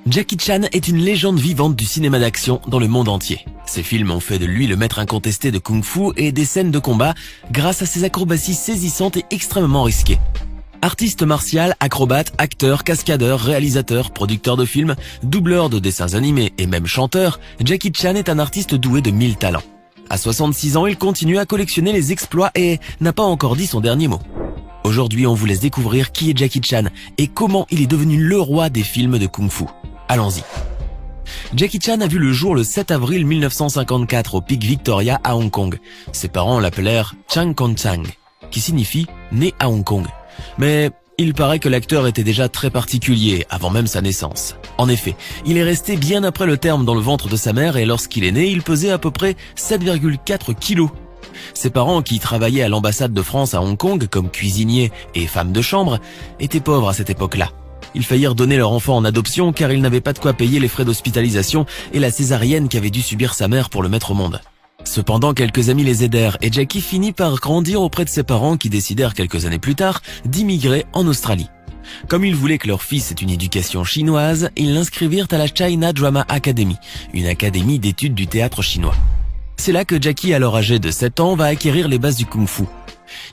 Jackie Chan est une légende vivante du cinéma d'action dans le monde entier. Ses films ont fait de lui le maître incontesté de kung-fu et des scènes de combat grâce à ses acrobaties saisissantes et extrêmement risquées. Artiste martial, acrobate, acteur, cascadeur, réalisateur, producteur de films, doubleur de dessins animés et même chanteur, Jackie Chan est un artiste doué de 1000 talents. À 66 ans, il continue à collectionner les exploits et n'a pas encore dit son dernier mot. Aujourd'hui, on vous laisse découvrir qui est Jackie Chan et comment il est devenu le roi des films de kung-fu. Allons-y. Jackie Chan a vu le jour le 7 avril 1954 au Pic Victoria à Hong Kong. Ses parents l'appelèrent Chang Kong Chang, qui signifie « né à Hong Kong ». Mais il paraît que l'acteur était déjà très particulier avant même sa naissance. En effet, il est resté bien après le terme dans le ventre de sa mère et lorsqu'il est né, il pesait à peu près 7,4 kilos. Ses parents, qui travaillaient à l'ambassade de France à Hong Kong comme cuisiniers et femmes de chambre, étaient pauvres à cette époque-là. Ils faillirent donner leur enfant en adoption car ils n'avaient pas de quoi payer les frais d'hospitalisation et la césarienne qu'avait dû subir sa mère pour le mettre au monde. Cependant, quelques amis les aidèrent et Jackie finit par grandir auprès de ses parents qui décidèrent quelques années plus tard d'immigrer en Australie. Comme ils voulaient que leur fils ait une éducation chinoise, ils l'inscrivirent à la China Drama Academy, une académie d'études du théâtre chinois. C'est là que Jackie, alors âgé de 7 ans, va acquérir les bases du kung-fu.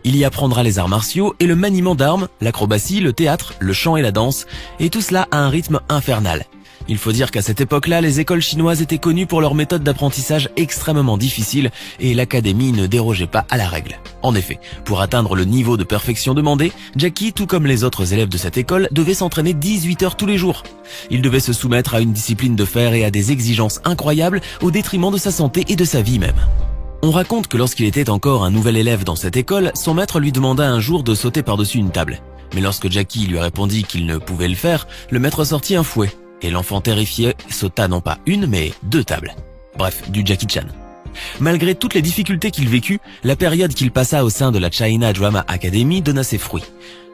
Il y apprendra les arts martiaux et le maniement d'armes, l'acrobatie, le théâtre, le chant et la danse, et tout cela à un rythme infernal. Il faut dire qu'à cette époque-là, les écoles chinoises étaient connues pour leur méthode d'apprentissage extrêmement difficile et l'académie ne dérogeait pas à la règle. En effet, pour atteindre le niveau de perfection demandé, Jackie, tout comme les autres élèves de cette école, devait s'entraîner 18 heures tous les jours. Il devait se soumettre à une discipline de fer et à des exigences incroyables au détriment de sa santé et de sa vie même. On raconte que lorsqu'il était encore un nouvel élève dans cette école, son maître lui demanda un jour de sauter par-dessus une table. Mais lorsque Jackie lui répondit qu'il ne pouvait le faire, le maître sortit un fouet. Et l'enfant terrifié sauta non pas une, mais 2 tables. Bref, du Jackie Chan. Malgré toutes les difficultés qu'il vécut, la période qu'il passa au sein de la China Drama Academy donna ses fruits.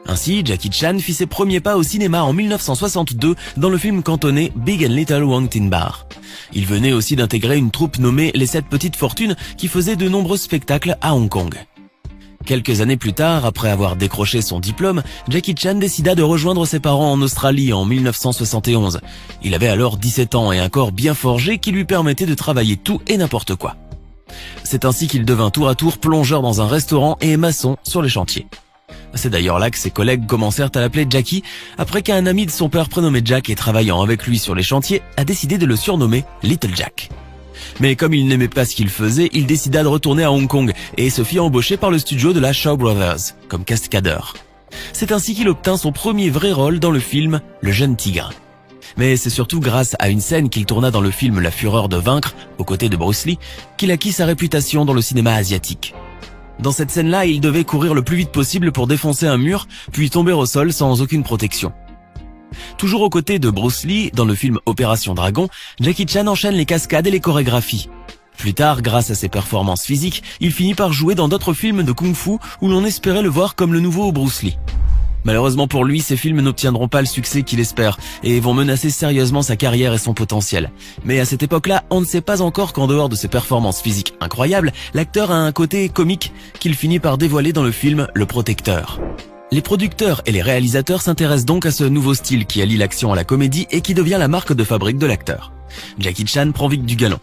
Ainsi, Jackie Chan fit ses premiers pas au cinéma en 1962 dans le film cantonais Big and Little Wong Tin Bar. Il venait aussi d'intégrer une troupe nommée Les 7 Petites Fortunes qui faisait de nombreux spectacles à Hong Kong. Quelques années plus tard, après avoir décroché son diplôme, Jackie Chan décida de rejoindre ses parents en Australie en 1971. Il avait alors 17 ans et un corps bien forgé qui lui permettait de travailler tout et n'importe quoi. C'est ainsi qu'il devint tour à tour plongeur dans un restaurant et maçon sur les chantiers. C'est d'ailleurs là que ses collègues commencèrent à l'appeler Jackie, après qu'un ami de son père prénommé Jack et travaillant avec lui sur les chantiers a décidé de le surnommer Little Jack. Mais comme il n'aimait pas ce qu'il faisait, il décida de retourner à Hong Kong et se fit embaucher par le studio de la Shaw Brothers comme cascadeur. C'est ainsi qu'il obtint son premier vrai rôle dans le film Le Jeune Tigre. Mais c'est surtout grâce à une scène qu'il tourna dans le film La Fureur de vaincre, aux côtés de Bruce Lee, qu'il acquit sa réputation dans le cinéma asiatique. Dans cette scène-là, il devait courir le plus vite possible pour défoncer un mur, puis tomber au sol sans aucune protection. Toujours aux côtés de Bruce Lee, dans le film Opération Dragon, Jackie Chan enchaîne les cascades et les chorégraphies. Plus tard, grâce à ses performances physiques, il finit par jouer dans d'autres films de kung-fu où l'on espérait le voir comme le nouveau Bruce Lee. Malheureusement pour lui, ces films n'obtiendront pas le succès qu'il espère et vont menacer sérieusement sa carrière et son potentiel. Mais à cette époque-là, on ne sait pas encore qu'en dehors de ses performances physiques incroyables, l'acteur a un côté comique qu'il finit par dévoiler dans le film Le Protecteur. Les producteurs et les réalisateurs s'intéressent donc à ce nouveau style qui allie l'action à la comédie et qui devient la marque de fabrique de l'acteur. Jackie Chan prend vite du galon.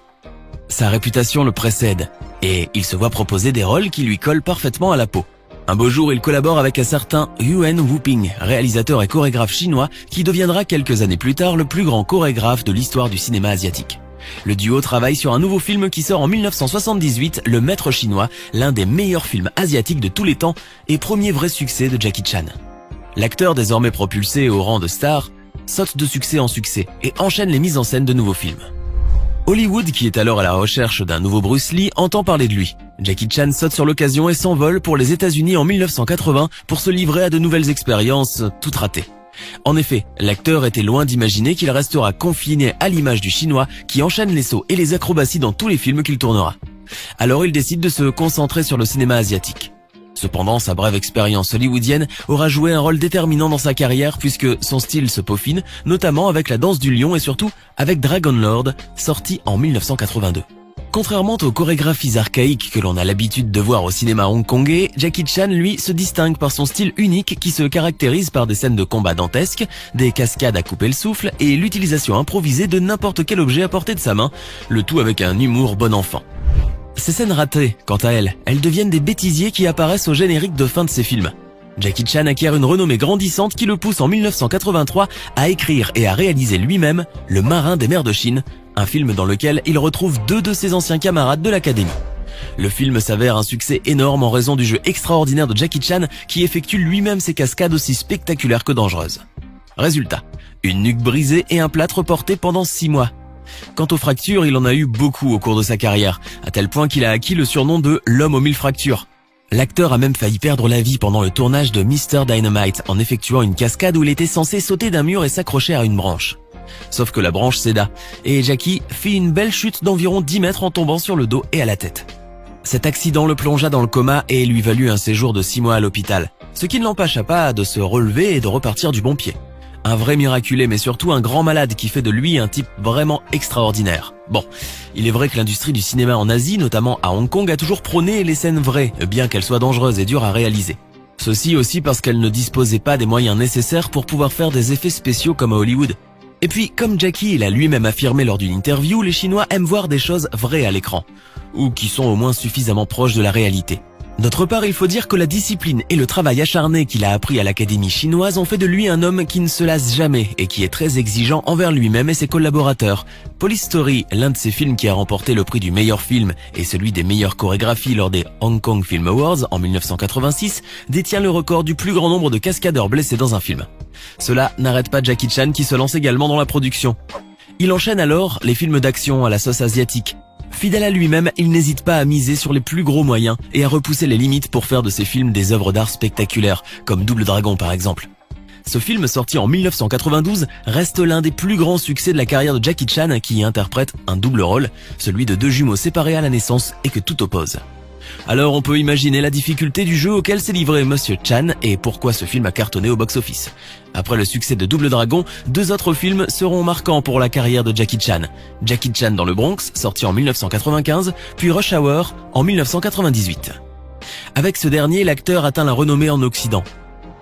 Sa réputation le précède et il se voit proposer des rôles qui lui collent parfaitement à la peau. Un beau jour, il collabore avec un certain Yuen Wuping, réalisateur et chorégraphe chinois qui deviendra quelques années plus tard le plus grand chorégraphe de l'histoire du cinéma asiatique. Le duo travaille sur un nouveau film qui sort en 1978, Le Maître chinois, l'un des meilleurs films asiatiques de tous les temps et premier vrai succès de Jackie Chan. L'acteur, désormais propulsé au rang de star, saute de succès en succès et enchaîne les mises en scène de nouveaux films. Hollywood, qui est alors à la recherche d'un nouveau Bruce Lee, entend parler de lui. Jackie Chan saute sur l'occasion et s'envole pour les États-Unis en 1980 pour se livrer à de nouvelles expériences toutes ratées. En effet, l'acteur était loin d'imaginer qu'il restera confiné à l'image du chinois qui enchaîne les sauts et les acrobaties dans tous les films qu'il tournera. Alors il décide de se concentrer sur le cinéma asiatique. Cependant, sa brève expérience hollywoodienne aura joué un rôle déterminant dans sa carrière puisque son style se peaufine, notamment avec La Danse du Lion et surtout avec Dragon Lord, sorti en 1982. Contrairement aux chorégraphies archaïques que l'on a l'habitude de voir au cinéma hongkongais, Jackie Chan, lui, se distingue par son style unique qui se caractérise par des scènes de combat dantesques, des cascades à couper le souffle et l'utilisation improvisée de n'importe quel objet à portée de sa main, le tout avec un humour bon enfant. Ces scènes ratées, quant à elles deviennent des bêtisiers qui apparaissent au générique de fin de ses films. Jackie Chan acquiert une renommée grandissante qui le pousse en 1983 à écrire et à réaliser lui-même Le Marin des mers de Chine, un film dans lequel il retrouve deux de ses anciens camarades de l'académie. Le film s'avère un succès énorme en raison du jeu extraordinaire de Jackie Chan qui effectue lui-même ses cascades aussi spectaculaires que dangereuses. Résultat, une nuque brisée et un plâtre porté pendant 6 mois. Quant aux fractures, il en a eu beaucoup au cours de sa carrière, à tel point qu'il a acquis le surnom de l'homme aux 1000 fractures. L'acteur a même failli perdre la vie pendant le tournage de Mr. Dynamite en effectuant une cascade où il était censé sauter d'un mur et s'accrocher à une branche. Sauf que la branche céda, et Jackie fit une belle chute d'environ 10 mètres en tombant sur le dos et à la tête. Cet accident le plongea dans le coma et lui valut un séjour de 6 mois à l'hôpital, ce qui ne l'empêcha pas de se relever et de repartir du bon pied. Un vrai miraculé, mais surtout un grand malade qui fait de lui un type vraiment extraordinaire. Bon, il est vrai que l'industrie du cinéma en Asie, notamment à Hong Kong, a toujours prôné les scènes vraies, bien qu'elles soient dangereuses et dures à réaliser. Ceci aussi parce qu'elle ne disposait pas des moyens nécessaires pour pouvoir faire des effets spéciaux comme à Hollywood. Et puis, comme Jackie l'a lui-même affirmé lors d'une interview, les Chinois aiment voir des choses vraies à l'écran, ou qui sont au moins suffisamment proches de la réalité. D'autre part, il faut dire que la discipline et le travail acharné qu'il a appris à l'académie chinoise ont fait de lui un homme qui ne se lasse jamais et qui est très exigeant envers lui-même et ses collaborateurs. Police Story, l'un de ses films qui a remporté le prix du meilleur film et celui des meilleures chorégraphies lors des Hong Kong Film Awards en 1986, détient le record du plus grand nombre de cascadeurs blessés dans un film. Cela n'arrête pas Jackie Chan qui se lance également dans la production. Il enchaîne alors les films d'action à la sauce asiatique. Fidèle à lui-même, il n'hésite pas à miser sur les plus gros moyens et à repousser les limites pour faire de ses films des œuvres d'art spectaculaires, comme Double Dragon par exemple. Ce film, sorti en 1992, reste l'un des plus grands succès de la carrière de Jackie Chan qui y interprète un double rôle, celui de deux jumeaux séparés à la naissance et que tout oppose. Alors on peut imaginer la difficulté du jeu auquel s'est livré Monsieur Chan et pourquoi ce film a cartonné au box-office. Après le succès de Double Dragon, 2 autres films seront marquants pour la carrière de Jackie Chan. Jackie Chan dans le Bronx, sorti en 1995, puis Rush Hour en 1998. Avec ce dernier, l'acteur atteint la renommée en Occident.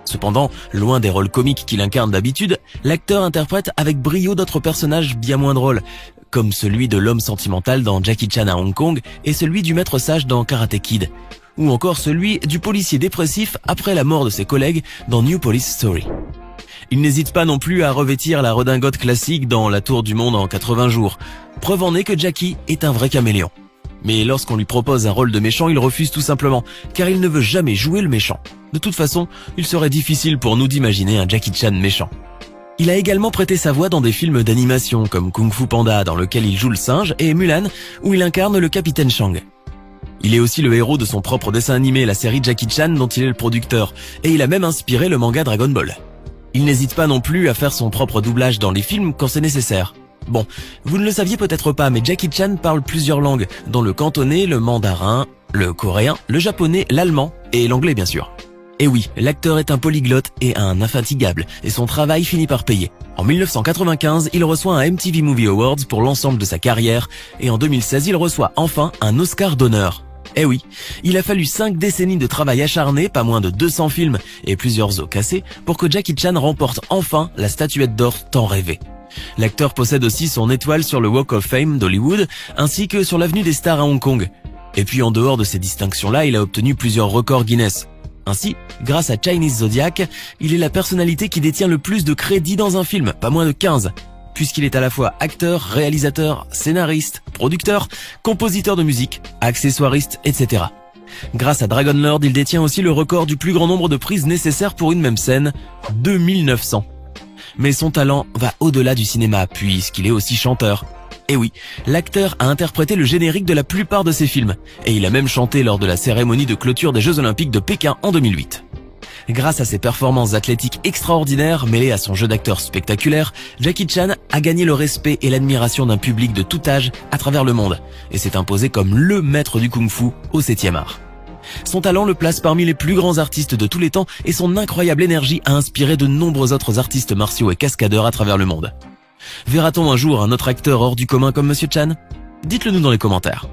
Cependant, loin des rôles comiques qu'il incarne d'habitude, l'acteur interprète avec brio d'autres personnages bien moins drôles, comme celui de l'homme sentimental dans Jackie Chan à Hong Kong et celui du maître sage dans Karate Kid, ou encore celui du policier dépressif après la mort de ses collègues dans New Police Story. Il n'hésite pas non plus à revêtir la redingote classique dans La Tour du Monde en 80 jours, preuve en est que Jackie est un vrai caméléon. Mais lorsqu'on lui propose un rôle de méchant, il refuse tout simplement, car il ne veut jamais jouer le méchant. De toute façon, il serait difficile pour nous d'imaginer un Jackie Chan méchant. Il a également prêté sa voix dans des films d'animation comme Kung Fu Panda dans lequel il joue le singe et Mulan où il incarne le capitaine Shang. Il est aussi le héros de son propre dessin animé, la série Jackie Chan dont il est le producteur, et il a même inspiré le manga Dragon Ball. Il n'hésite pas non plus à faire son propre doublage dans les films quand c'est nécessaire. Bon, vous ne le saviez peut-être pas, mais Jackie Chan parle plusieurs langues, dont le cantonais, le mandarin, le coréen, le japonais, l'allemand et l'anglais bien sûr. Et oui, l'acteur est un polyglotte et un infatigable, et son travail finit par payer. En 1995, il reçoit un MTV Movie Awards pour l'ensemble de sa carrière, et en 2016, il reçoit enfin un Oscar d'honneur. Eh oui, il a fallu 5 décennies de travail acharné, pas moins de 200 films et plusieurs os cassés, pour que Jackie Chan remporte enfin la statuette d'or tant rêvée. L'acteur possède aussi son étoile sur le Walk of Fame d'Hollywood, ainsi que sur l'avenue des Stars à Hong Kong. Et puis en dehors de ces distinctions-là, il a obtenu plusieurs records Guinness. Ainsi, grâce à Chinese Zodiac, il est la personnalité qui détient le plus de crédits dans un film, pas moins de 15, puisqu'il est à la fois acteur, réalisateur, scénariste, producteur, compositeur de musique, accessoiriste, etc. Grâce à Dragon Lord, il détient aussi le record du plus grand nombre de prises nécessaires pour une même scène, 2900. Mais son talent va au-delà du cinéma, puisqu'il est aussi chanteur. Et oui, l'acteur a interprété le générique de la plupart de ses films, et il a même chanté lors de la cérémonie de clôture des Jeux Olympiques de Pékin en 2008. Grâce à ses performances athlétiques extraordinaires mêlées à son jeu d'acteur spectaculaire, Jackie Chan a gagné le respect et l'admiration d'un public de tout âge à travers le monde, et s'est imposé comme le maître du kung-fu au 7e art. Son talent le place parmi les plus grands artistes de tous les temps, et son incroyable énergie a inspiré de nombreux autres artistes martiaux et cascadeurs à travers le monde. Verra-t-on un jour un autre acteur hors du commun comme Monsieur Chan ? Dites-le nous dans les commentaires.